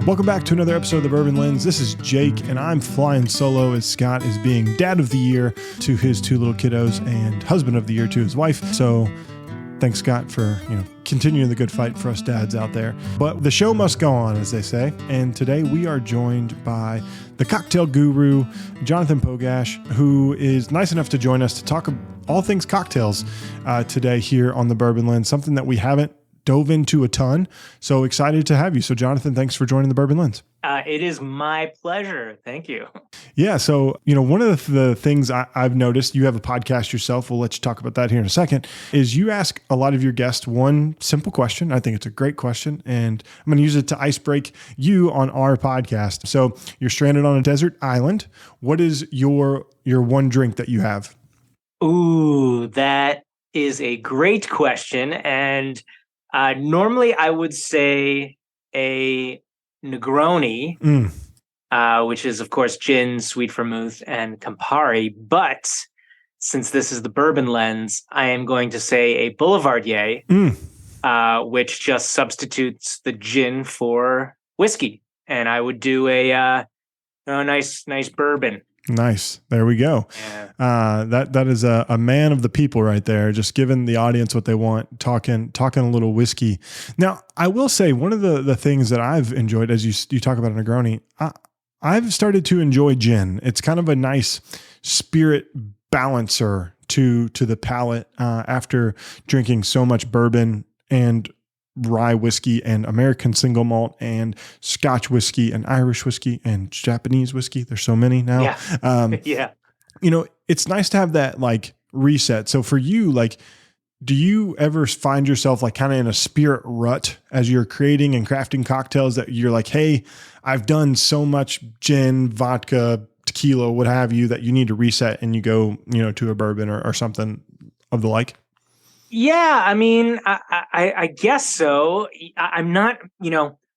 Welcome back to another episode of The Bourbon Lens. This is Jake, and I'm flying solo as Scott is being dad of the year to his two little kiddos and husband of the year to his wife. So thanks, Scott, for continuing the good fight for us dads out there. But the show must go on, as they say. And today we are joined by the cocktail guru, Jonathan Pogash, who is nice enough to join us to talk all things cocktails today here on The Bourbon Lens, something that we haven't dove into a ton. So excited to have you. So Jonathan, thanks for joining The Bourbon Lens. It is my pleasure. Thank you. Yeah. So, one of the things I've noticed, you have a podcast yourself, we'll let you talk about that here in a second, is you ask a lot of your guests one simple question. I think it's a great question, and I'm going to use it to icebreak you on our podcast. So you're stranded on a desert island. What is your one drink that you have? Ooh, that is a great question. And normally I would say a Negroni, which is, of course, gin, sweet vermouth, and Campari. But since this is the Bourbon Lens, I am going to say a Boulevardier, which just substitutes the gin for whiskey. And I would do a nice bourbon. Nice. There we go. Yeah. That is a man of the people right there, just giving the audience what they want, talking a little whiskey. Now, I will say one of the things that I've enjoyed, as you talk about a Negroni, I've started to enjoy gin. It's kind of a nice spirit balancer to the palate after drinking so much bourbon and rye whiskey and American single malt and Scotch whiskey and Irish whiskey and Japanese whiskey. There's so many now. Yeah. Yeah. It's nice to have that like reset. So for you, like, do you ever find yourself like kind of in a spirit rut as you're creating and crafting cocktails that you're like, hey, I've done so much gin, vodka, tequila, what have you, that you need to reset and you go, to a bourbon or something of the like? Yeah, I mean, I guess so. I'm not,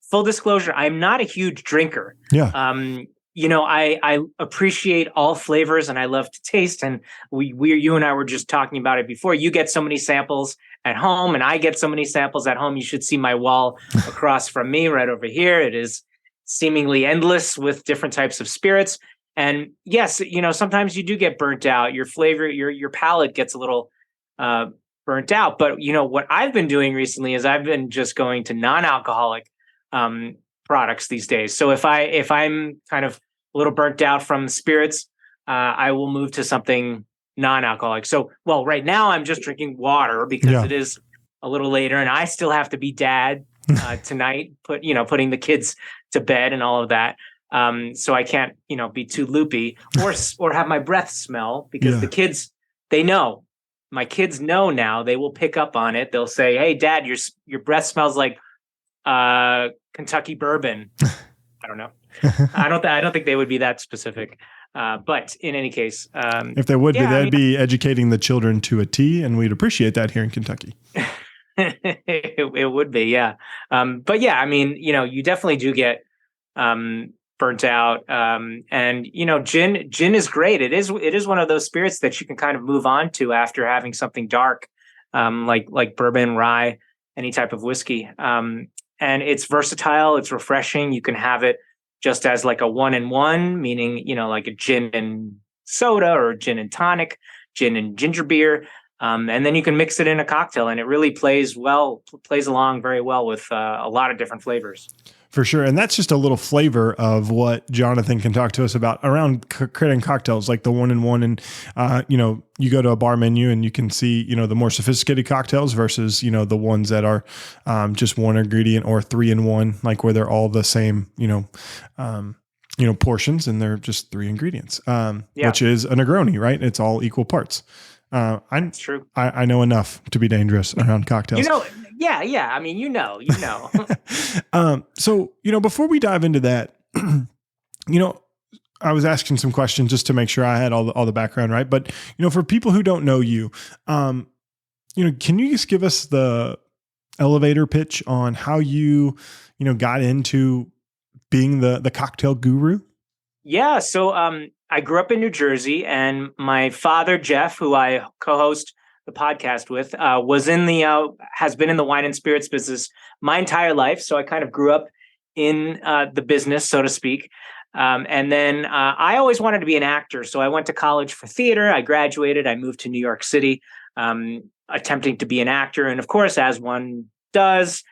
full disclosure, I'm not a huge drinker. Yeah. I appreciate all flavors and I love to taste. And you and I were just talking about it before. You get so many samples at home and I get so many samples at home. You should see my wall across from me right over here. It is seemingly endless with different types of spirits. And yes, sometimes you do get burnt out. Your flavor, your palate gets a little, burnt out. But what I've been doing recently is I've been just going to non-alcoholic products these days. So if I'm kind of a little burnt out from spirits, I will move to something non-alcoholic. So right now I'm just drinking water because it is a little later and I still have to be dad tonight, putting the kids to bed and all of that. So I can't be too loopy or have my breath smell because the kids, they know. My kids know now. They will pick up on it. They'll say, "Hey, Dad, your breath smells like Kentucky bourbon." I don't know. I don't think they would be that specific. But in any case, if they would be, they'd be educating the children to a T, and we'd appreciate that here in Kentucky. It would be, yeah. But yeah, I mean, you definitely do get burnt out. And gin is great. It is one of those spirits that you can kind of move on to after having something dark, like bourbon, rye, any type of whiskey. And it's versatile. It's refreshing. You can have it just as like a 1-in-1, meaning, like a gin and soda or gin and tonic, gin and ginger beer. And then you can mix it in a cocktail and it really plays along very well with a lot of different flavors. For sure. And that's just a little flavor of what Jonathan can talk to us about around creating cocktails, like the 1-in-1. And, you go to a bar menu and you can see, the more sophisticated cocktails versus, the ones that are just one ingredient or 3-in-1, like where they're all the same, portions and they're just 3 ingredients, which is a Negroni, right? It's all equal parts. That's true. I know enough to be dangerous around cocktails. Yeah. I mean, So, before we dive into that, I was asking some questions just to make sure I had all the background right. But, for people who don't know you, can you just give us the elevator pitch on how you got into being the cocktail guru? Yeah. So, I grew up in New Jersey and my father, Jeff, who I co-host the podcast with, has been in the wine and spirits business my entire life. So I kind of grew up in the business, so to speak. And then I always wanted to be an actor. So I went to college for theater. I graduated. I moved to New York City, attempting to be an actor. And of course, as one does,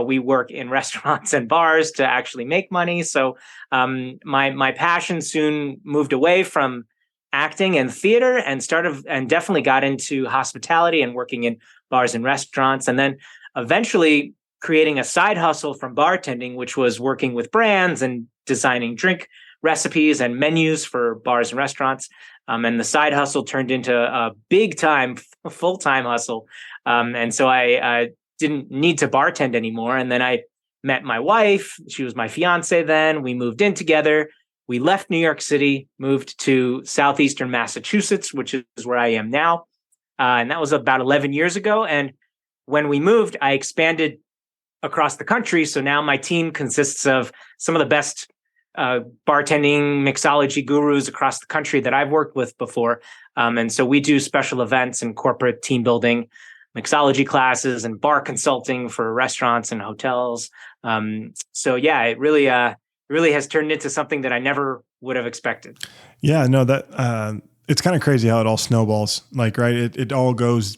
we work in restaurants and bars to actually make money. So my passion soon moved away from acting and theater and definitely got into hospitality and working in bars and restaurants. And then eventually creating a side hustle from bartending, which was working with brands and designing drink recipes and menus for bars and restaurants. And the side hustle turned into a big time, full-time hustle. And so I didn't need to bartend anymore. And then I met my wife. She was my fiance then. We moved in together. We left New York City, moved to southeastern Massachusetts, which is where I am now. And that was about 11 years ago. And when we moved, I expanded across the country. So now my team consists of some of the best bartending mixology gurus across the country that I've worked with before. And so we do special events and corporate team building, mixology classes and bar consulting for restaurants and hotels. So yeah, it really has turned into something that I never would have expected. Yeah, no, that it's kind of crazy how it all snowballs. Like, right, it all goes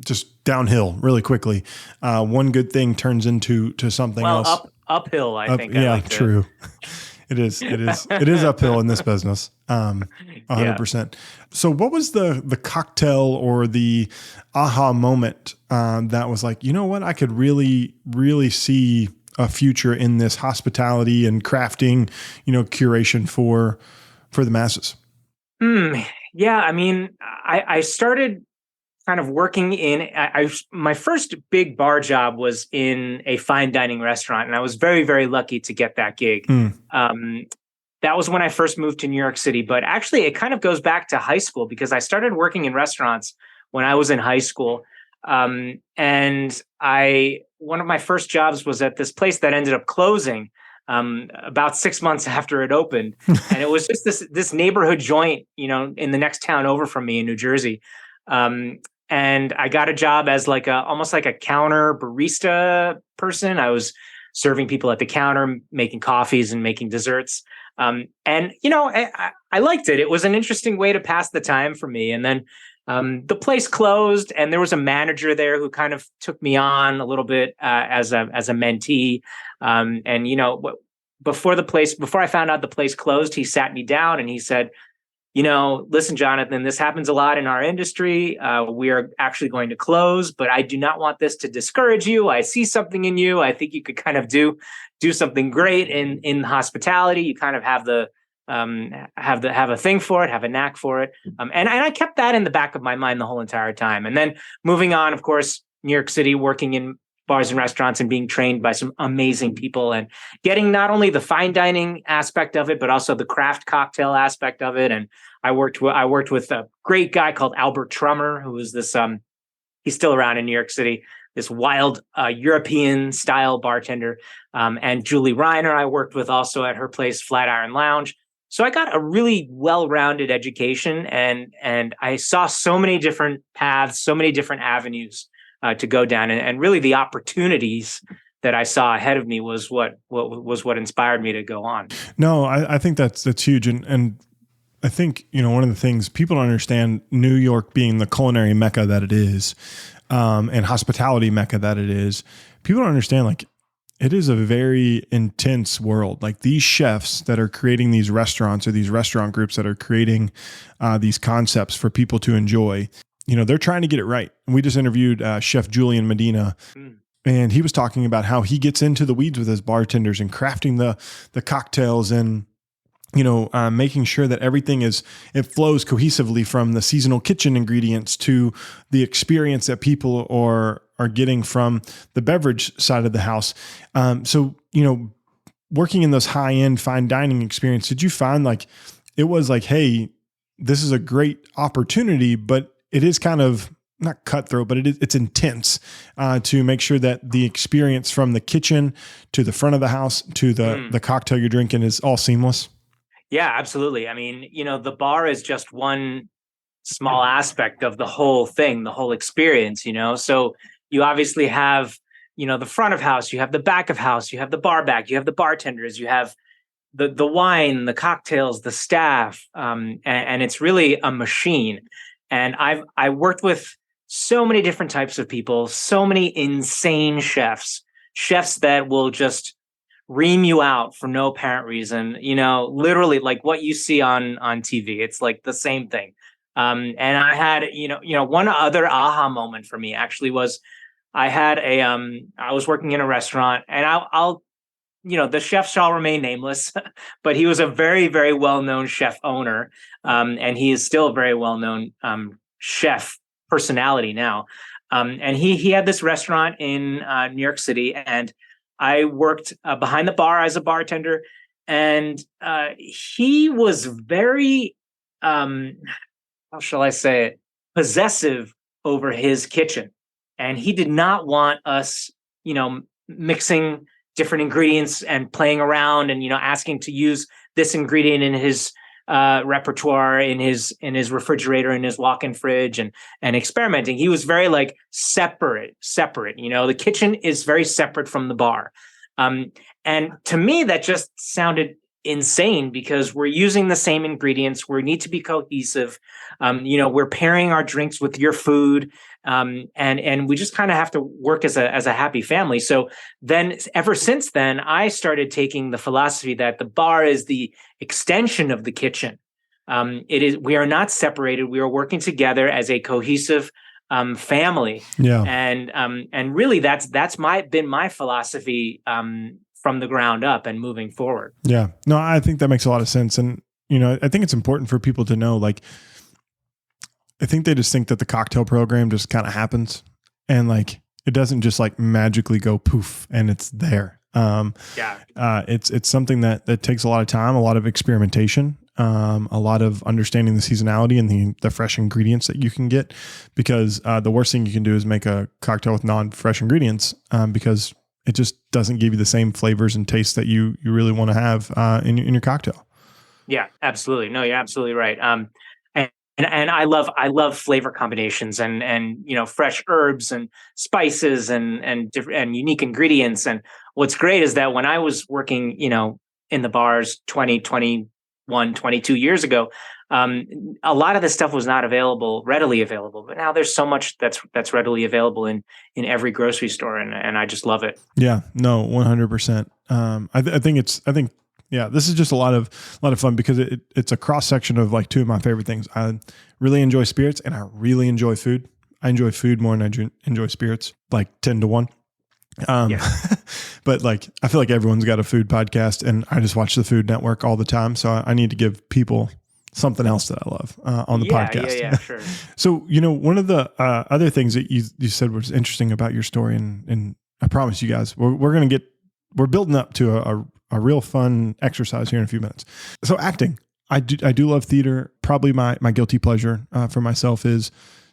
just downhill really quickly. One good thing turns into something else. Uphill, I think. Yeah, true. It is uphill in this business. 100%. So what was the cocktail or the aha moment that was like, you know what, I could really, really see a future in this hospitality and crafting, curation for the masses? Yeah. I mean, I started kind of working in, my first big bar job was in a fine dining restaurant. And I was very, very lucky to get that gig. That was when I first moved to New York City, but actually it kind of goes back to high school because I started working in restaurants when I was in high school. And one of my first jobs was at this place that ended up closing about 6 months after it opened. And it was just this neighborhood joint, in the next town over from me in New Jersey. And I got a job as almost like a counter barista person. I was serving people at the counter, making coffees and making desserts. And I liked it. It was an interesting way to pass the time for me. And then the place closed, and there was a manager there who kind of took me on a little bit as a mentee. Before I found out the place closed, he sat me down and he said, listen, Jonathan, this happens a lot in our industry. We are actually going to close, but I do not want this to discourage you. I see something in you. I think you could kind of do something great in hospitality. You kind of have have a thing for it, have a knack for it. And I kept that in the back of my mind the whole entire time. And then moving on, of course, New York City, working in bars and restaurants and being trained by some amazing people and getting not only the fine dining aspect of it, but also the craft cocktail aspect of it. And I worked with a great guy called Albert Trummer, who was this, he's still around in New York City, this wild European style bartender. And Julie Reiner, I worked with also at her place, Flatiron Lounge. So I got a really well-rounded education and I saw so many different paths, so many different avenues to go down, and really the opportunities that I saw ahead of me was what inspired me to go on. No, I think that's huge, and I think one of the things people don't understand, New York being the culinary mecca that it is, and hospitality mecca that it is, people don't understand it is a very intense world. Like these chefs that are creating these restaurants or these restaurant groups that are creating these concepts for people to enjoy. They're trying to get it right. We just interviewed Chef Julian Medina, and he was talking about how he gets into the weeds with his bartenders and crafting the cocktails and, making sure that everything it flows cohesively from the seasonal kitchen ingredients to the experience that people are getting from the beverage side of the house. So, working in those high-end fine dining experience, did you find it was hey, this is a great opportunity, but it is kind of not cutthroat, but it's intense to make sure that the experience from the kitchen to the front of the house to the cocktail you're drinking is all seamless? Yeah, absolutely. I mean, the bar is just one small aspect of the whole thing, the whole experience, So you obviously have the front of house, you have the back of house, you have the bar back, you have the bartenders, you have the wine, the cocktails, the staff, and it's really a machine. And I worked with so many different types of people, so many insane chefs that will just ream you out for no apparent reason. Literally like what you see on TV. It's like the same thing. And I had one other aha moment for me actually was I had I was working in a restaurant, and I'll the chef shall remain nameless, but he was a very, very well-known chef owner. And he is still a very well-known chef personality now. And he had this restaurant in New York City, and I worked behind the bar as a bartender. And he was very, how shall I say it, possessive over his kitchen. And he did not want us, mixing different ingredients and playing around and asking to use this ingredient in his repertoire, in his refrigerator, in his walk-in fridge, and experimenting. He was very like separate. The kitchen is very separate from the bar, and to me that just sounded insane because we're using the same ingredients. We need to be cohesive. We're pairing our drinks with your food. And we just kind of have to work as a happy family. So then ever since then, I started taking the philosophy that the bar is the extension of the kitchen. We are not separated. We are working together as a cohesive family. Yeah. And really that's been my philosophy from the ground up and moving forward. Yeah. No, I think that makes a lot of sense. And, I think it's important for people to know, like, I think they just think that the cocktail program just kind of happens and like, it doesn't just like magically go poof and it's there. It's something that takes a lot of time, a lot of experimentation, a lot of understanding the seasonality and the fresh ingredients that you can get, because the worst thing you can do is make a cocktail with non-fresh ingredients, because it just doesn't give you the same flavors and tastes that you really want to have in your cocktail. Yeah, absolutely. No, you're absolutely right. And I love flavor combinations and fresh herbs and spices and different and unique ingredients. And what's great is that when I was working, in the bars 21, 22 years ago, a lot of this stuff was not readily available. But now there's so much that's readily available in every grocery store, and I just love it. Yeah, no, 100%. I think yeah, this is just a lot of fun because it's a cross section of like two of my favorite things. I really enjoy spirits and I really enjoy food. I enjoy food more than I enjoy spirits, like 10 to 1. But like, I feel like everyone's got a food podcast and I just watch the Food Network all the time. So I need to give people something else that I love on the podcast. Yeah, sure. So, one of the other things that you said was interesting about your story, and I promise you guys, we're building up to a real fun exercise here in a few minutes. So acting, I do love theater. Probably my guilty pleasure for myself is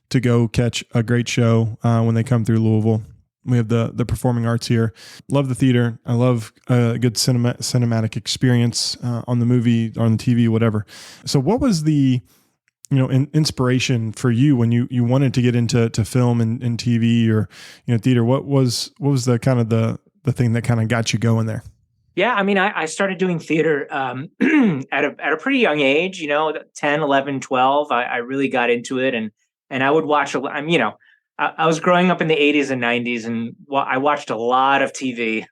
to go catch a great show when they come through Louisville. We have the performing arts here. Love the theater. I love a good cinematic experience on the movie, on the TV, whatever. So what was the inspiration for you when you wanted to get into film and TV or theater? What was the kind of the thing that kind of got you going there? Yeah, I mean, I started doing theater at a pretty young age, 10, 11, 12. I really got into it, and I would watch I was growing up in the 80s and 90s, and I watched a lot of TV.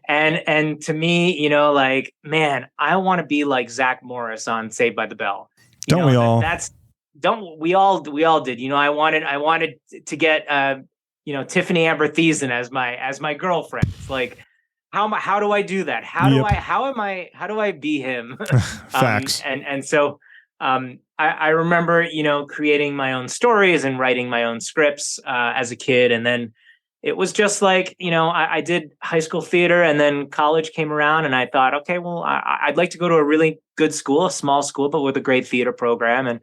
and to me, like, man, I want to be like Zach Morris on Saved by the Bell. Don't we all? We all did. I wanted to get Tiffany Amber Thiessen as my girlfriend. It's like, how do I do that? How do I be him? Facts. So I remember, creating my own stories and writing my own scripts as a kid. And then it was just like, I did high school theater, and then college came around and I thought, okay, well, I'd like to go to a really good school, a small school, but with a great theater program.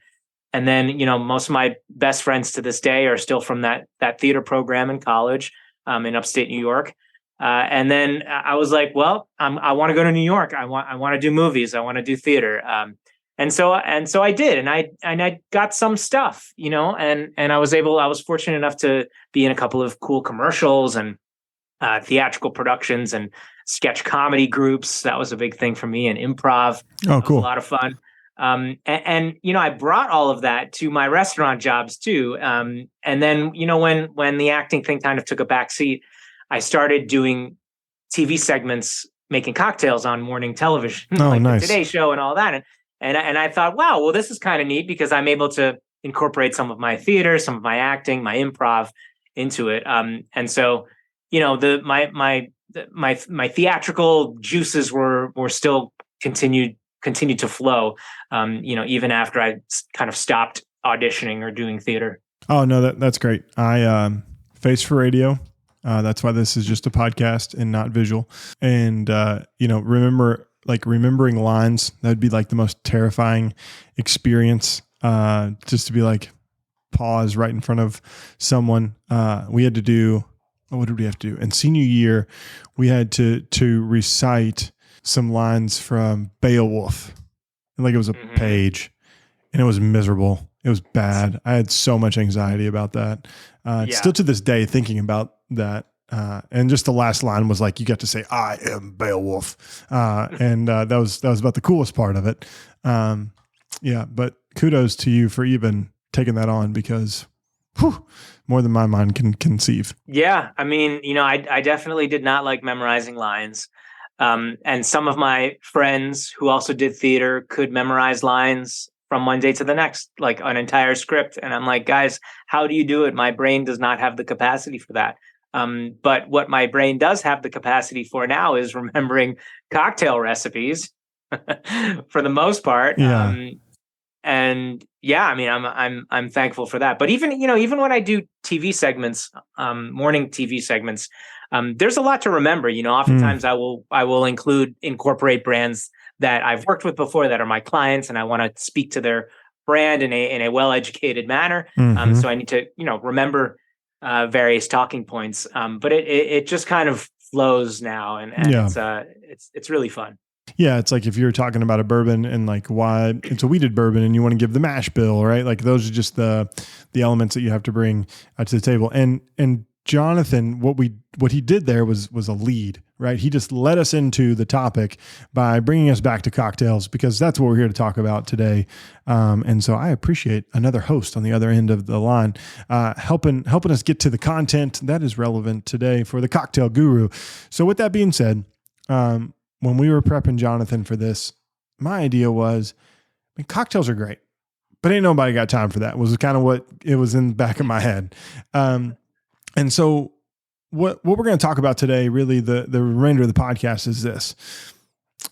And then, most of my best friends to this day are still from that theater program in college in upstate New York. And then I was like, well, I want to go to New York. I want to do movies. I want to do theater. And so I did, and I got some stuff, and I was fortunate enough to be in a couple of cool commercials and theatrical productions and sketch comedy groups. That was a big thing for me, and improv. Oh, That was cool. a lot of fun. And I brought all of that to my restaurant jobs too. And then, when the acting thing kind of took a back seat, I started doing TV segments, making cocktails on morning television, like nice. the Today Show and all that. And I thought, wow, well, this is kind of neat because I'm able to incorporate some of my theater, some of my acting, my improv into it. And so, my theatrical juices were still continued to flow, even after I kind of stopped auditioning or doing theater. Oh no, that's great. I face for radio. That's why this is just a podcast and not visual. And remembering lines, that'd be like the most terrifying experience. Just to be like pause right in front of someone. We had to do, what did we have to do? In senior year, we had to recite some lines from Beowulf. And like it was a page, and it was miserable. It was bad. I had so much anxiety about that. Still to this day, thinking about that. And just the last line was like, you got to say, "I am Beowulf." And that was about the coolest part of it. But kudos to you for even taking that on, because more than my mind can conceive. Yeah. I mean, I definitely did not like memorizing lines. And some of my friends who also did theater could memorize lines from one day to the next, like an entire script. And I'm like, guys, how do you do it? My brain does not have the capacity for that. But what my brain does have the capacity for now is remembering cocktail recipes for the most part. Yeah. I'm thankful for that. But even when I do TV segments, morning TV segments, there's a lot to remember. Oftentimes I will incorporate brands that I've worked with before that are my clients, and I want to speak to their brand in a well-educated manner. So I need to, remember various talking points. But it just kind of flows now, and it's really fun. Yeah, it's like if you're talking about a bourbon and like why it's a wheated bourbon, and you want to give the mash bill, right? Like those are just the elements that you have to bring to the table. And Jonathan, what he did there was a lead, right? He just led us into the topic by bringing us back to cocktails, because that's what we're here to talk about today. And so I appreciate another host on the other end of the line, helping us get to the content that is relevant today for the Cocktail Guru. So with that being said, when we were prepping Jonathan for this, my idea was, cocktails are great, but ain't nobody got time for that, was kind of what it was in the back of my head. And so what we're going to talk about today, really the remainder of the podcast, is this: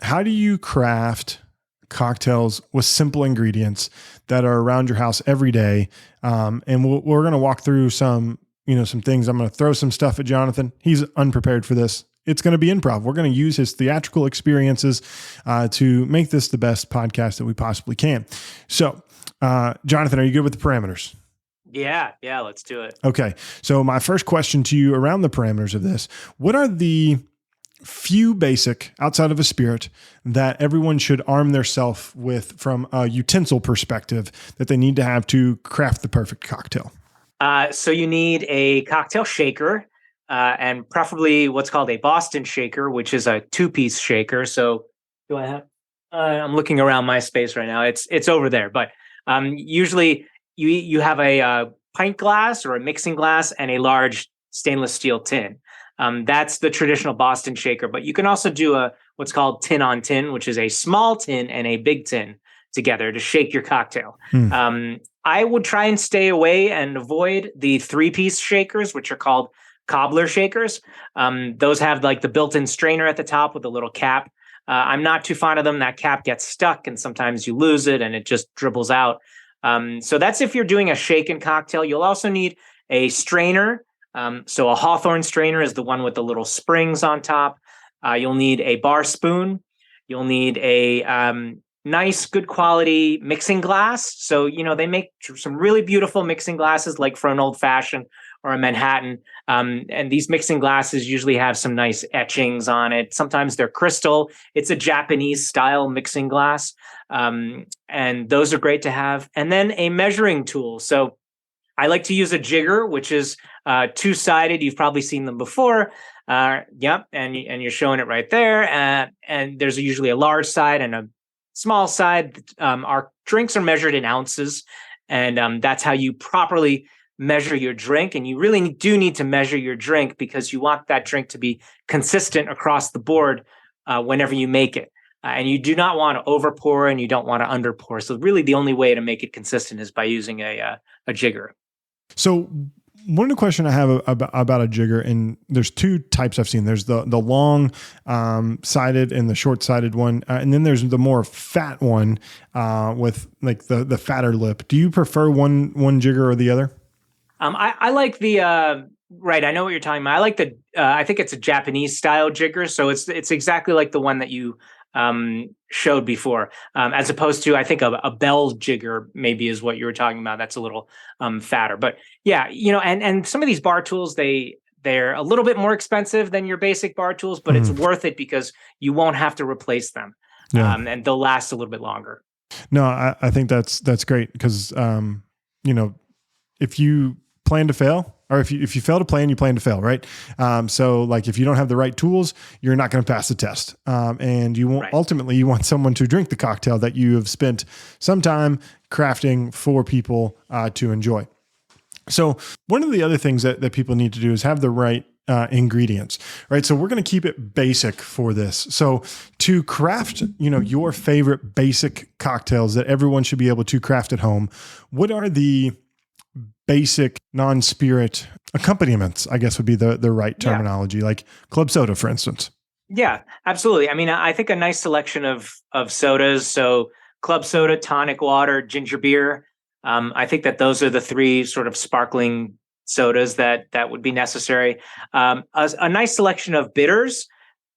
how do you craft cocktails with simple ingredients that are around your house every day? And we're going to walk through some things. I'm going to throw some stuff at Jonathan. He's unprepared for this. It's going to be improv. We're going to use his theatrical experiences to make this the best podcast that we possibly can. So, Jonathan, are you good with the parameters? Yeah, let's do it. Okay. So my first question to you around the parameters of this: what are the few basic, outside of a spirit, that everyone should arm themselves with from a utensil perspective that they need to have to craft the perfect cocktail? So you need a cocktail shaker, and preferably what's called a Boston shaker, which is a 2-piece shaker. So do I have? I'm looking around my space right now. It's over there, but usually you have a pint glass or a mixing glass and a large stainless steel tin. That's the traditional Boston shaker, but you can also do what's called tin on tin, which is a small tin and a big tin together to shake your cocktail. I would try and stay away and avoid the 3-piece shakers, which are called cobbler shakers. Those have like the built-in strainer at the top with a little cap. I'm not too fond of them. That cap gets stuck and sometimes you lose it and it just dribbles out. So that's if you're doing a shaken cocktail. You'll also need a strainer. So a Hawthorne strainer is the one with the little springs on top. You'll need a bar spoon. You'll need a nice, good quality mixing glass. So, they make some really beautiful mixing glasses, like for an old fashioned or a Manhattan. And these mixing glasses usually have some nice etchings on it. Sometimes they're crystal. It's a Japanese style mixing glass. And those are great to have. And then a measuring tool. So I like to use a jigger, which is two-sided. You've probably seen them before. Yep, and you're showing it right there. And there's usually a large side and a small side. Our drinks are measured in ounces, and that's how you properly measure your drink. And you really do need to measure your drink because you want that drink to be consistent across the board whenever you make it. And you do not want to over pour and you don't want to under pour. So really the only way to make it consistent is by using a jigger. So one of the questions I have about a jigger, and there's two types I've seen. There's the long sided and the short sided one. And then there's the more fat one with like the fatter lip. Do you prefer one jigger or the other? I like the, right. I know what you're talking about. I like I think it's a Japanese style jigger. So it's exactly like the one that you showed before, as opposed to, I think a bell jigger maybe is what you were talking about. That's a little fatter, but yeah, and some of these bar tools, they're a little bit more expensive than your basic bar tools, but it's worth it because you won't have to replace them. Yeah. And they'll last a little bit longer. No, I think that's great because, if you plan to fail, or if you fail to plan, you plan to fail, right? So like if you don't have the right tools, you're not going to pass the test. And you won't, ultimately you want someone to drink the cocktail that you have spent some time crafting for people to enjoy. So one of the other things that people need to do is have the right ingredients, right? So we're going to keep it basic for this. So to craft, your favorite basic cocktails that everyone should be able to craft at home, what are the basic non-spirit accompaniments, I guess would be the right terminology, like club soda, for instance? Yeah, absolutely. I mean, I think a nice selection of sodas. So club soda, tonic water, ginger beer. I think that those are the three sort of sparkling sodas that would be necessary. A nice selection of bitters.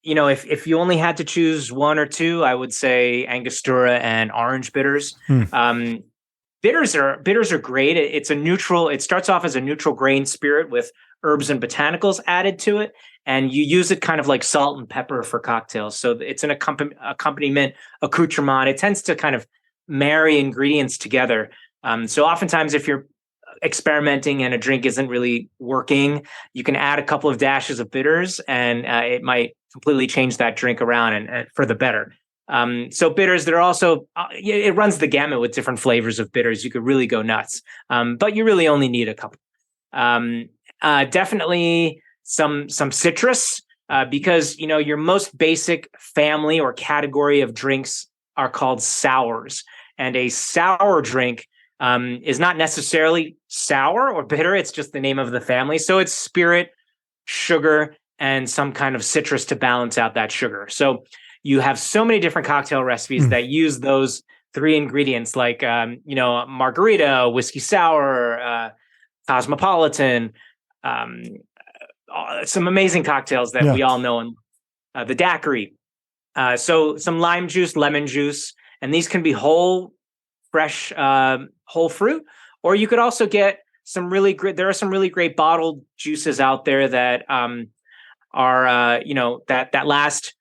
If you only had to choose one or two, I would say Angostura and orange bitters. Bitters are great. It's a neutral. It starts off as a neutral grain spirit with herbs and botanicals added to it, and you use it kind of like salt and pepper for cocktails. So it's an accompaniment, accoutrement. It tends to kind of marry ingredients together. So oftentimes, if you're experimenting and a drink isn't really working, you can add a couple of dashes of bitters, and it might completely change that drink around and for the better. So bitters, they're also, it runs the gamut with different flavors of bitters. You could really go nuts. But you really only need a couple. Definitely some citrus, because, your most basic family or category of drinks are called sours. And a sour drink is not necessarily sour or bitter. It's just the name of the family. So it's spirit, sugar, and some kind of citrus to balance out that sugar. So you have so many different cocktail recipes that use those three ingredients, like, margarita, whiskey sour, cosmopolitan, some amazing cocktails that we all know, and the daiquiri. So some lime juice, lemon juice, and these can be whole, fresh, whole fruit, or you could also get some really great, there are some really great bottled juices out there that are, that last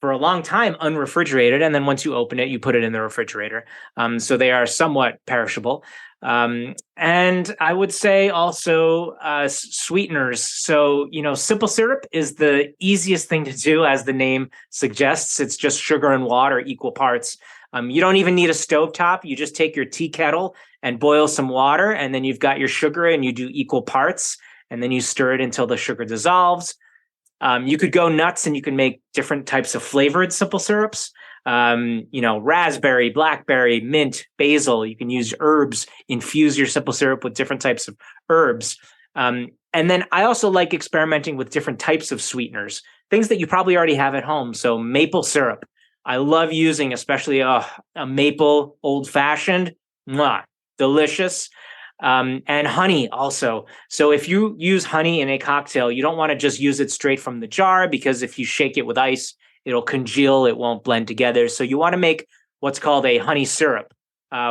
for a long time unrefrigerated, and then once you open it, you put it in the refrigerator. So they are somewhat perishable. And I would say also sweeteners. So, simple syrup is the easiest thing to do, as the name suggests. It's just sugar and water, equal parts. You don't even need a stovetop. You just take your tea kettle and boil some water, and then you've got your sugar, and you do equal parts, and then you stir it until the sugar dissolves. You could go nuts and you can make different types of flavored simple syrups. Raspberry, blackberry, mint, basil. You can use herbs, infuse your simple syrup with different types of herbs. And then I also like experimenting with different types of sweeteners, things that you probably already have at home. So maple syrup. I love using, especially a maple old fashioned, delicious. And honey also. So if you use honey in a cocktail, you don't want to just use it straight from the jar, because if you shake it with ice, it'll congeal, it won't blend together. So you want to make what's called a honey syrup,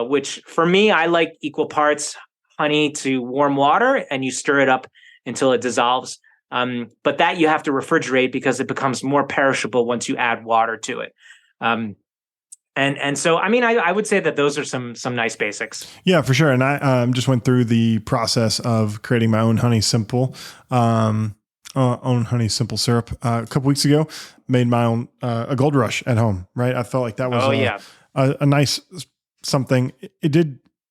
which for me, I like equal parts honey to warm water, and you stir it up until it dissolves. But that you have to refrigerate because it becomes more perishable once you add water to it. And so, I mean, I would say that those are some nice basics. Yeah, for sure. And I just went through the process of creating my own honey simple, syrup a couple weeks ago. Made my own a Gold Rush at home. Right, I felt like that was a nice something. It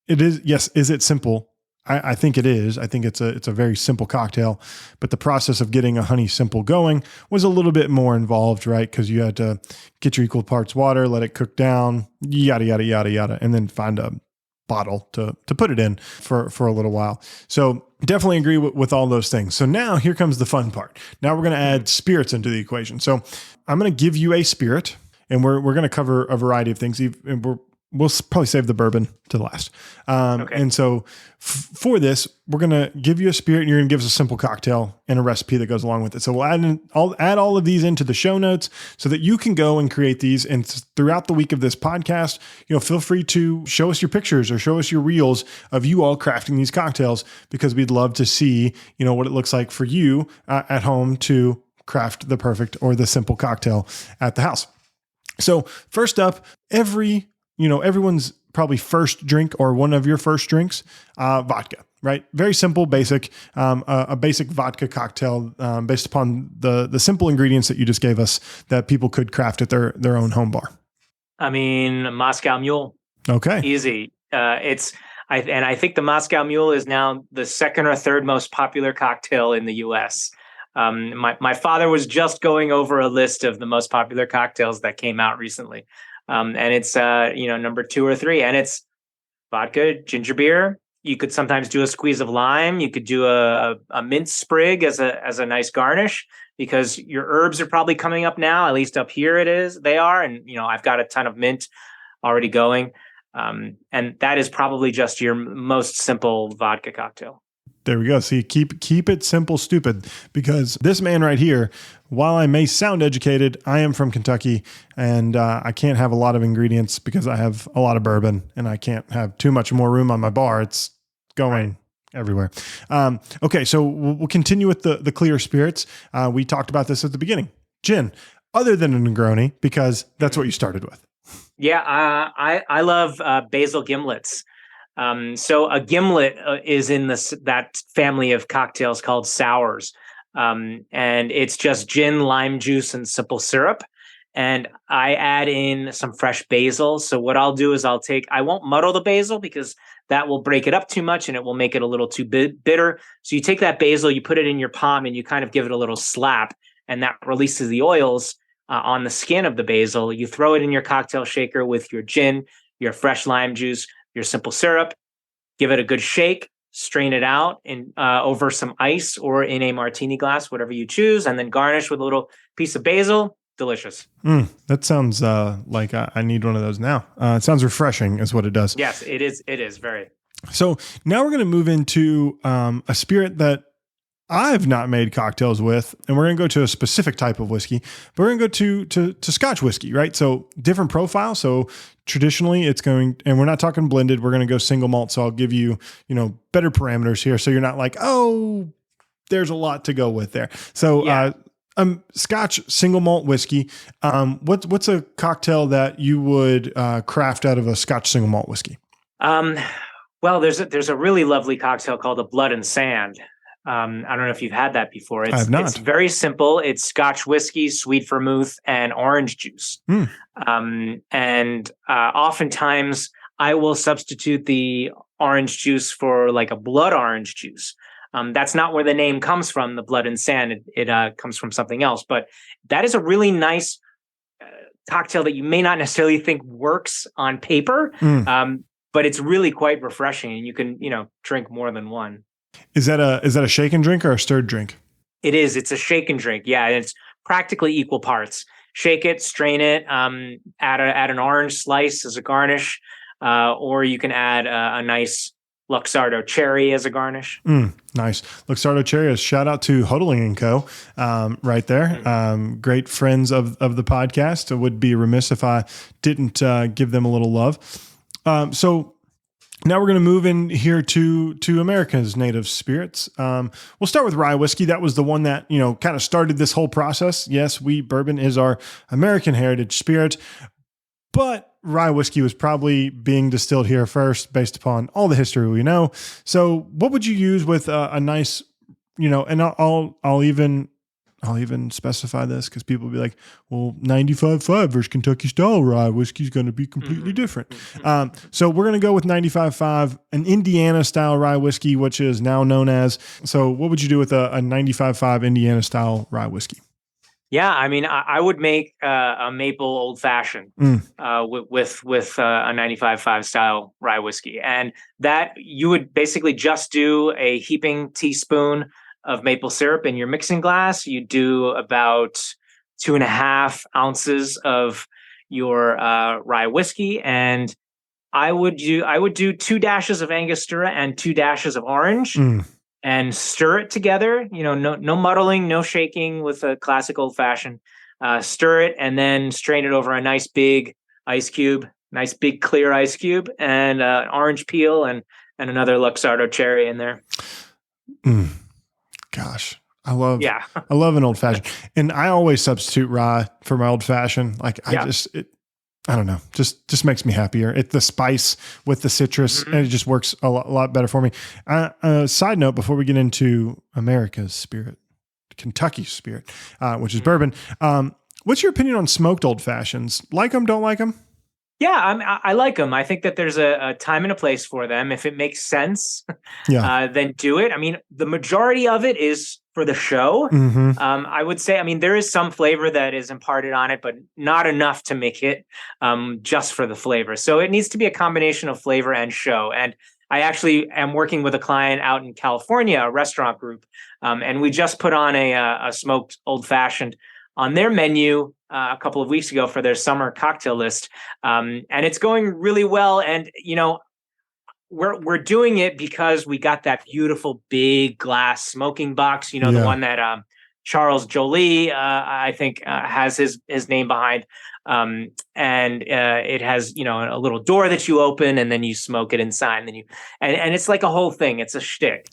is. Yes, is it simple? I think it is. I think it's a very simple cocktail, but the process of getting a honey simple going was a little bit more involved, right? Because you had to get your equal parts water, let it cook down, yada yada yada yada, and then find a bottle to put it in for a little while. So definitely agree with all those things. So now here comes the fun part. Now we're going to add spirits into the equation. So I'm going to give you a spirit, and we're going to cover a variety of things. And we'll probably save the bourbon to the last. Okay. And so for this, we're going to give you a spirit, and you're going to give us a simple cocktail and a recipe that goes along with it. So I'll add all of these into the show notes so that you can go and create these. And throughout the week of this podcast, feel free to show us your pictures or show us your reels of you all crafting these cocktails, because we'd love to see, what it looks like for you at home to craft the perfect or the simple cocktail at the house. So first up, everyone's probably first drink or one of your first drinks, vodka, right? Very simple, basic, a basic vodka cocktail based upon the simple ingredients that you just gave us that people could craft at their own home bar. I mean, Moscow Mule. Okay. Easy. I think the Moscow Mule is now the second or third most popular cocktail in the U.S. My father was just going over a list of the most popular cocktails that came out recently. And it's, number 2 or 3, and it's vodka, ginger beer. You could sometimes do a squeeze of lime. You could do a mint sprig as a nice garnish, because your herbs are probably coming up now. At least up here they are. And, I've got a ton of mint already going. And that is probably just your most simple vodka cocktail. There we go. See, keep it simple, stupid, because this man right here, while I may sound educated, I am from Kentucky, and I can't have a lot of ingredients because I have a lot of bourbon, and I can't have too much more room on my bar. It's going everywhere. Okay, so we'll continue with the clear spirits. We talked about this at the beginning. Gin, other than a Negroni, because that's what you started with. Yeah, I love basil gimlets. So a gimlet is in that family of cocktails called sours. And it's just gin, lime juice, and simple syrup. And I add in some fresh basil. So what I'll do is I won't muddle the basil, because that will break it up too much and it will make it a little too bitter. So you take that basil, you put it in your palm, and you kind of give it a little slap, and that releases the oils on the skin of the basil. You throw it in your cocktail shaker with your gin, your fresh lime juice, your simple syrup, give it a good shake, strain it out over some ice or in a martini glass, whatever you choose, and then garnish with a little piece of basil. Delicious. That sounds like I need one of those now. It sounds refreshing is what it does. Yes, it is. It is very. So now we're going to move into a spirit that I've not made cocktails with, and we're going to go to a specific type of whiskey, but we're going to go to Scotch whiskey, right? So different profile. So traditionally it's and we're not talking blended, we're going to go single malt. So I'll give you, better parameters here. So you're not like, oh, there's a lot to go with there. So, Scotch single malt whiskey. What's a cocktail that you would craft out of a Scotch single malt whiskey? Well, there's a really lovely cocktail called the Blood and Sand. I don't know if you've had that before. I have not. It's very simple. It's Scotch whiskey, sweet vermouth, and orange juice. Oftentimes I will substitute the orange juice for like a blood orange juice. That's not where the name comes from, the Blood and Sand. It comes from something else. But that is a really nice cocktail that you may not necessarily think works on paper, but it's really quite refreshing, and you can drink more than one. Is that a shake and drink or a stirred drink? It is. It's a shake and drink. Yeah, it's practically equal parts. Shake it, strain it, add an orange slice as a garnish, or you can add a nice Luxardo cherry as a garnish. Nice. Luxardo cherry. Shout out to Hodling & Co. Right there. Great friends of the podcast. I would be remiss if I didn't give them a little love. So now we're going to move in here to America's native spirits. We'll start with rye whiskey. That was the one that, kind of started this whole process. Yes, bourbon is our American heritage spirit, but rye whiskey was probably being distilled here first based upon all the history we know. So what would you use with a nice, and I'll even specify this because people will be like, well, 95.5 versus Kentucky style rye whiskey is going to be completely different. So we're going to go with 95.5, an Indiana style rye whiskey, which is now known as. So what would you do with a 95.5 Indiana style rye whiskey? Yeah, I mean, I would make a maple old fashioned with a 95.5 style rye whiskey, and that you would basically just do a heaping teaspoon of maple syrup in your mixing glass. You do about 2.5 ounces of your rye whiskey, and I would do 2 dashes of Angostura and 2 dashes of orange, and stir it together. No muddling, no shaking with a classic old fashioned. Stir it and then strain it over a nice big ice cube, nice big clear ice cube, and orange peel and another Luxardo cherry in there. Gosh, I love an old fashioned, and I always substitute rye for my old fashioned. I don't know, just makes me happier. The spice with the citrus, and it just works a lot better for me. Side note, before we get into America's spirit, Kentucky's spirit, which is bourbon, what's your opinion on smoked old fashions? Like them, don't like them? Yeah, I like them. I think that there's a time and a place for them. If it makes sense, then do it. I mean, the majority of it is for the show. I would say, I mean, there is some flavor that is imparted on it, but not enough to make it just for the flavor. So it needs to be a combination of flavor and show. And I actually am working with a client out in California, a restaurant group, and we just put on a smoked old fashioned on their menu a couple of weeks ago for their summer cocktail list. And it's going really well. And, we're doing it because we got that beautiful big glass smoking box, the one that Charles Joly, I think, has his name behind. And it has, a little door that you open and then you smoke it inside. And then and it's like a whole thing. It's a shtick.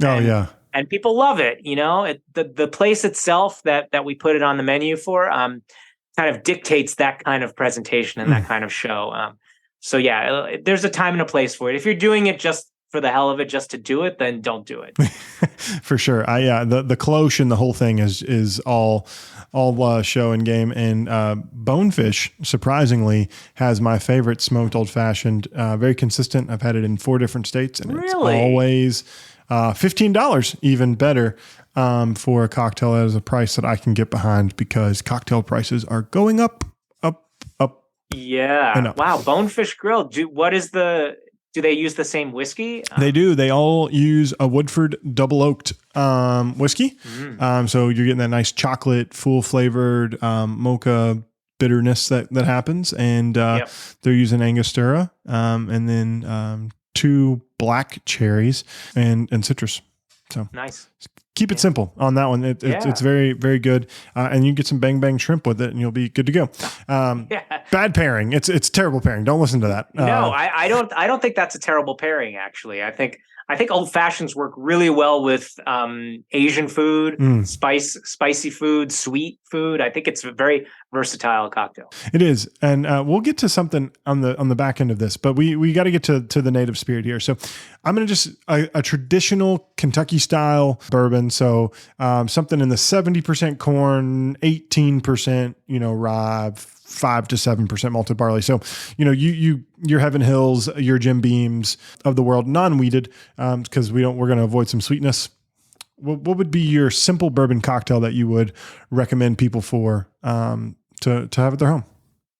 And people love it. The place itself that we put it on the menu for kind of dictates that kind of presentation and that kind of show. So yeah, there's a time and a place for it. If you're doing it just for the hell of it, just to do it, then don't do it. For sure. The cloche and the whole thing is all show and game. And Bonefish, surprisingly, has my favorite smoked old fashioned. Very consistent. I've had it in 4 different states, and it's always $15, even better, for a cocktail at a price that I can get behind, because cocktail prices are going up. Yeah. Wow. Bonefish Grill. Do they use the same whiskey? They do. They all use a Woodford double oaked whiskey. So you're getting that nice chocolate, full flavored mocha bitterness that happens. And they're using Angostura and then 2 black cherries and citrus. So nice. Keep it simple on that one. It's very, very good. And you can get some bang bang shrimp with it and you'll be good to go. Bad pairing. It's terrible pairing. Don't listen to that. No, I don't think that's a terrible pairing, actually. I think old fashions work really well with Asian food, spicy food, sweet food. I think it's a very versatile cocktail. It is. And we'll get to something on the back end of this, but we got to get to the native spirit here. So I'm going to just a traditional Kentucky style bourbon. So something in the 70% corn, 18%, rye, 5 to 7% malted barley. So, your Heaven Hills, your Jim Beams of the world, non-weeded, because we're going to avoid some sweetness. What would be your simple bourbon cocktail that you would recommend people for to have at their home?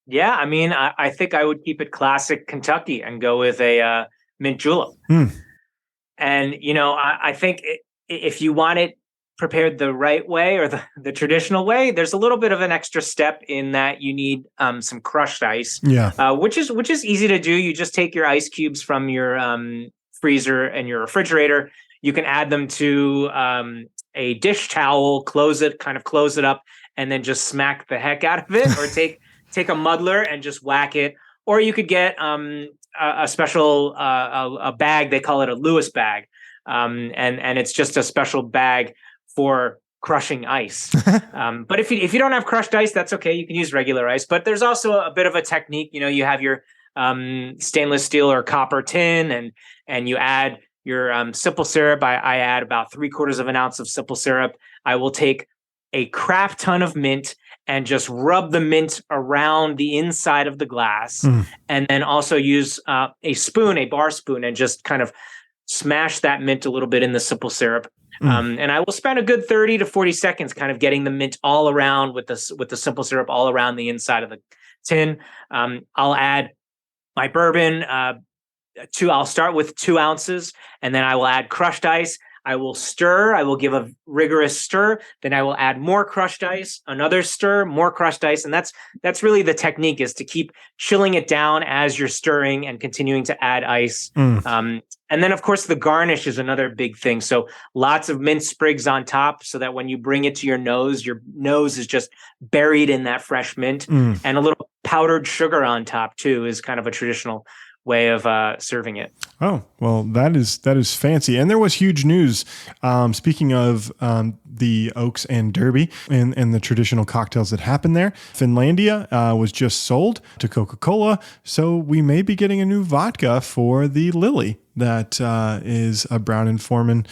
Yeah, I mean, I think I would keep it classic Kentucky and go with a mint julep. And, I think if you want it prepared the right way or the traditional way, there's a little bit of an extra step in that you need some crushed ice, which is easy to do. You just take your ice cubes from your freezer and your refrigerator. You can add them to a dish towel, close it up, and then just smack the heck out of it, or take a muddler and just whack it. Or you could get a special a bag. They call it a Lewis bag, and it's just a special bag for crushing ice. But if you don't have crushed ice, that's okay. You can use regular ice. But there's also a bit of a technique. You have your stainless steel or copper tin, and you add your simple syrup. I add about 3/4 of an ounce of simple syrup. I will take a crap ton of mint and just rub the mint around the inside of the glass, and then also use a bar spoon, and just kind of smash that mint a little bit in the simple syrup. And I will spend a good 30 to 40 seconds kind of getting the mint all around with the simple syrup all around the inside of the tin. I'll add my bourbon. I'll start with 2 ounces, and then I will add crushed ice. I will stir. I will give a rigorous stir. Then I will add more crushed ice, another stir, more crushed ice. And that's really the technique, is to keep chilling it down as you're stirring and continuing to add ice. And then, of course, the garnish is another big thing. So lots of mint sprigs on top, so that when you bring it to your nose is just buried in that fresh mint. And a little powdered sugar on top, too, is kind of a traditional way of serving it. Oh, well, that is fancy. And there was huge news. Speaking of the Oaks and Derby and the traditional cocktails that happen there, Finlandia was just sold to Coca-Cola. So we may be getting a new vodka for the Lily. That is a Brown and Forman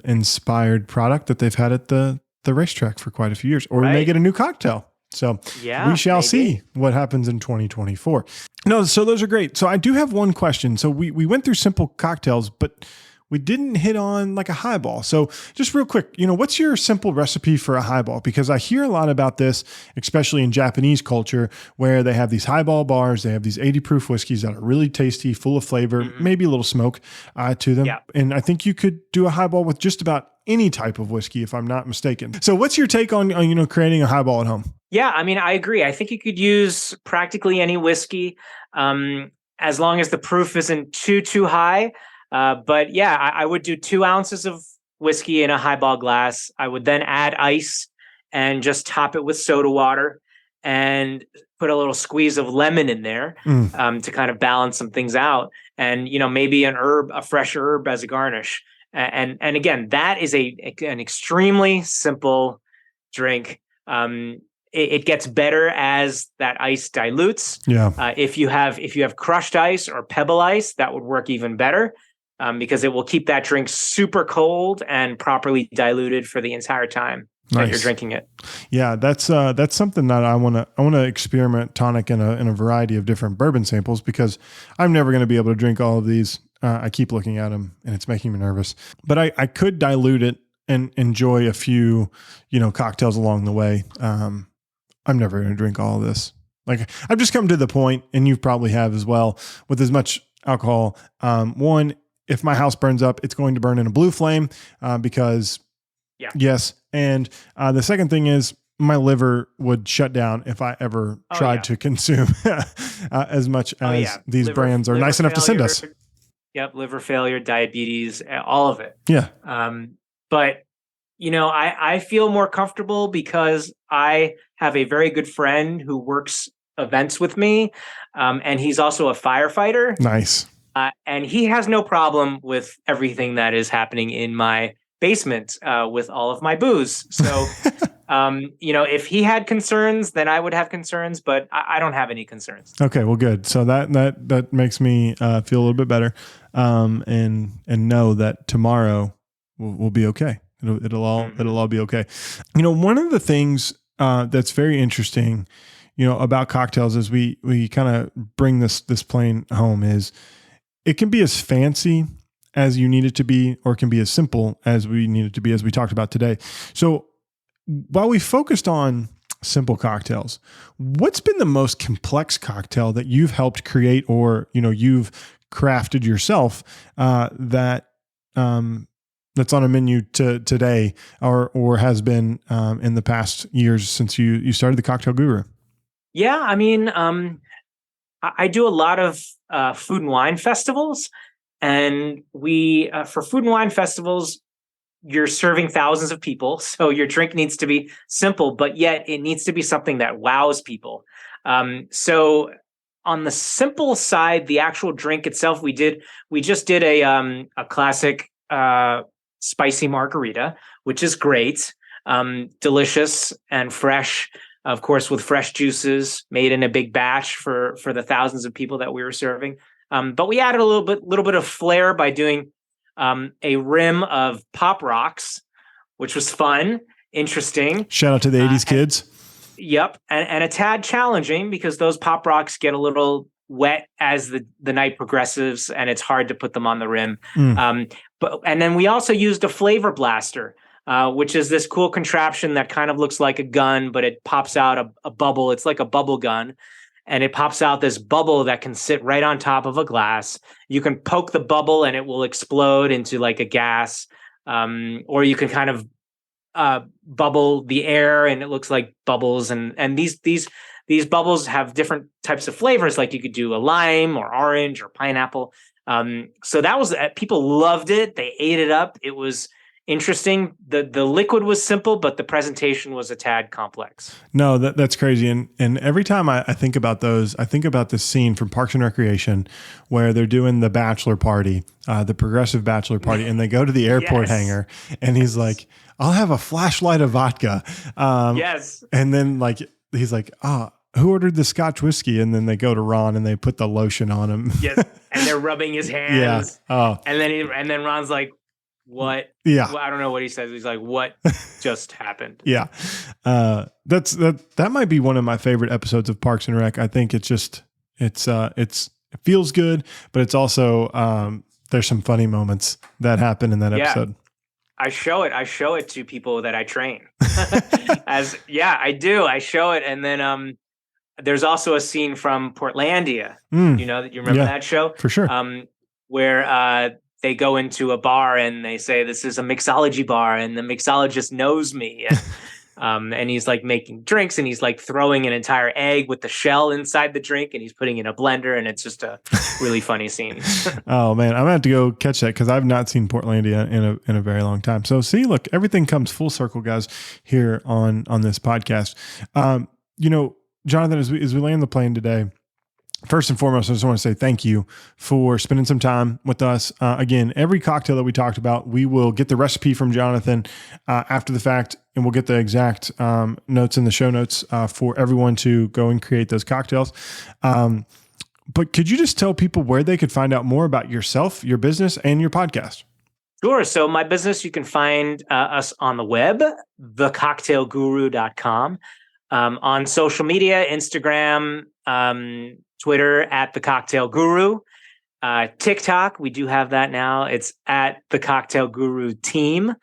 inspired product that they've had at the racetrack for quite a few years. Or we may get a new cocktail. So we shall see what happens in 2024. No, so those are great. So I do have one question. So we went through simple cocktails, but we didn't hit on like a highball. So just real quick, what's your simple recipe for a highball? Because I hear a lot about this, especially in Japanese culture, where they have these highball bars. They have these 80 proof whiskeys that are really tasty, full of flavor, maybe a little smoke to them. Yeah. And I think you could do a highball with just about any type of whiskey, if I'm not mistaken. So what's your take on creating a highball at home? Yeah, I mean, I agree. I think you could use practically any whiskey, as long as the proof isn't too high. But yeah, I would do 2 ounces of whiskey in a highball glass. I would then add ice and just top it with soda water, and put a little squeeze of lemon in there to kind of balance some things out. And maybe a fresh herb as a garnish. And again, that is an extremely simple drink. It gets better as that ice dilutes. Yeah. If you have crushed ice or pebble ice, that would work even better, because it will keep that drink super cold and properly diluted for the entire time that you're drinking it. Yeah, that's something that I want to experiment tonic in a variety of different bourbon samples, because I'm never going to be able to drink all of these. I keep looking at them and it's making me nervous, but I could dilute it and enjoy a few, cocktails along the way. I'm never going to drink all of this. Like, I've just come to the point, and you probably have as well, with as much alcohol. One, if my house burns up, it's going to burn in a blue flame, because yes. And the second thing is, my liver would shut down if I ever tried to consume as much as these brands are nice enough to send us. Yep. Liver failure, diabetes, all of it. Yeah. But I feel more comfortable because I have a very good friend who works events with me. And he's also a firefighter. Nice. And he has no problem with everything that is happening in my basement with all of my booze. So, if he had concerns, then I would have concerns, but I don't have any concerns. Okay, well, good. So that makes me feel a little bit better, and know that tomorrow will be okay. It'll all be okay. One of the things that's very interesting, about cocktails as we kind of bring this plane home is it can be as fancy as you need it to be, or it can be as simple as we need it to be, as we talked about today. So while we focused on simple cocktails, what's been the most complex cocktail that you've helped create, or, you've crafted yourself, that's on a menu today, or has been in the past years since you started the Cocktail Guru? Yeah, I mean, I do a lot of food and wine festivals, and we for food and wine festivals, you're serving thousands of people, so your drink needs to be simple, but yet it needs to be something that wows people. So on the simple side, the actual drink itself, we just did a classic spicy margarita, which is great, delicious and fresh. of course, with fresh juices made in a big batch for the thousands of people that we were serving. But we added a little bit of flair by doing a rim of Pop Rocks, which was fun, interesting. Shout out to the 80s kids. Yep. And a tad challenging because those Pop Rocks get a little wet as the night progresses, and it's hard to put them on the rim. And then we also used a flavor blaster, which is this cool contraption that kind of looks like a gun, but it pops out a bubble. It's like a bubble gun. And it pops out this bubble that can sit right on top of a glass. You can poke the bubble and it will explode into like a gas. Or you can kind of bubble the air and it looks like bubbles. And these bubbles have different types of flavors. Like you could do a lime or orange or pineapple. So that was, people loved it. They ate it up. It was interesting. The liquid was simple, but the presentation was a tad complex. No, that's crazy. And every time I think about those, I think about this scene from Parks and Recreation where they're doing the bachelor party, the progressive bachelor party, and they go to the airport hangar and he's like, I'll have a flashlight of vodka. Yes. And then he's like, who ordered the Scotch whiskey? And then they go to Ron and they put the lotion on him. Yes. And they're rubbing his hands. Yeah. Oh. And then Ron's like, what? Yeah. Well, I don't know what he says. He's like, what just happened? Yeah. That might be one of my favorite episodes of Parks and Rec. I think it feels good, but it's also, there's some funny moments that happen in that episode. I show it to people that I train I do. I show it. And then, there's also a scene from Portlandia. You remember that show? For sure. Where, they go into a bar and they say, this is a mixology bar. And the mixologist knows me. And he's like making drinks and he's like throwing an entire egg with the shell inside the drink and he's putting in a blender. And it's just a really funny scene. Oh man, I'm gonna have to go catch that because I've not seen Portlandia in a very long time. So see, look, everything comes full circle, guys, here on this podcast. Jonathan, as we land the plane today, first and foremost, I just want to say thank you for spending some time with us. Again, every cocktail that we talked about, we will get the recipe from Jonathan after the fact, and we'll get the exact notes in the show notes for everyone to go and create those cocktails. But could you just tell people where they could find out more about yourself, your business, and your podcast? Sure. So my business, you can find us on the web, thecocktailguru.com, on social media, Instagram, Twitter at The Cocktail Guru, TikTok. We do have that now. It's at The Cocktail Guru Team.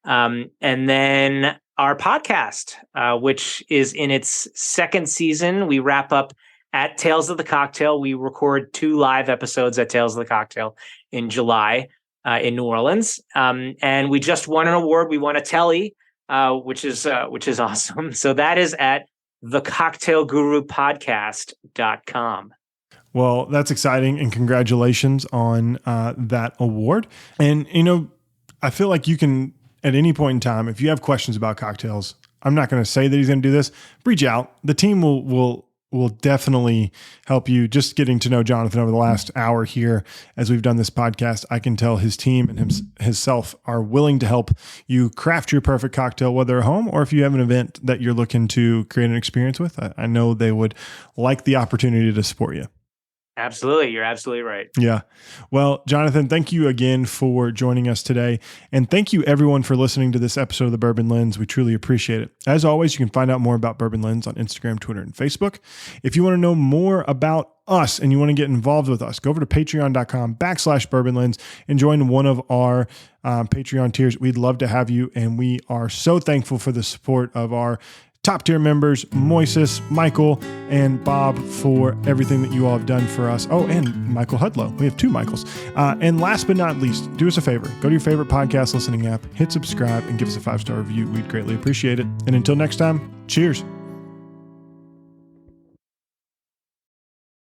And then our podcast, which is in its second season. We wrap up at Tales of the Cocktail. We record 2 live episodes at Tales of the Cocktail in July in New Orleans. And we just won an award. We won a Telly, which is awesome. So that is at thecocktailgurupodcast.com. Well, that's exciting, and congratulations on that award. And, I feel like you can, at any point in time, if you have questions about cocktails, I'm not going to say that he's going to do this, reach out. The team will definitely help you. Just getting to know Jonathan over the last hour here as we've done this podcast, I can tell his team and himself are willing to help you craft your perfect cocktail, whether at home or if you have an event that you're looking to create an experience with. I know they would like the opportunity to support you. Absolutely. You're absolutely right. Yeah. Well, Jonathan, thank you again for joining us today. And thank you everyone for listening to this episode of The Bourbon Lens. We truly appreciate it. As always, you can find out more about Bourbon Lens on Instagram, Twitter, and Facebook. If you want to know more about us and you want to get involved with us, go over to patreon.com/Bourbon Lens and join one of our Patreon tiers. We'd love to have you. And we are so thankful for the support of our top tier members, Moises, Michael, and Bob, for everything that you all have done for us. Oh, and Michael Hudlow. We have 2 Michaels. And last but not least, do us a favor. Go to your favorite podcast listening app, hit subscribe, and give us a 5-star review. We'd greatly appreciate it. And until next time, cheers.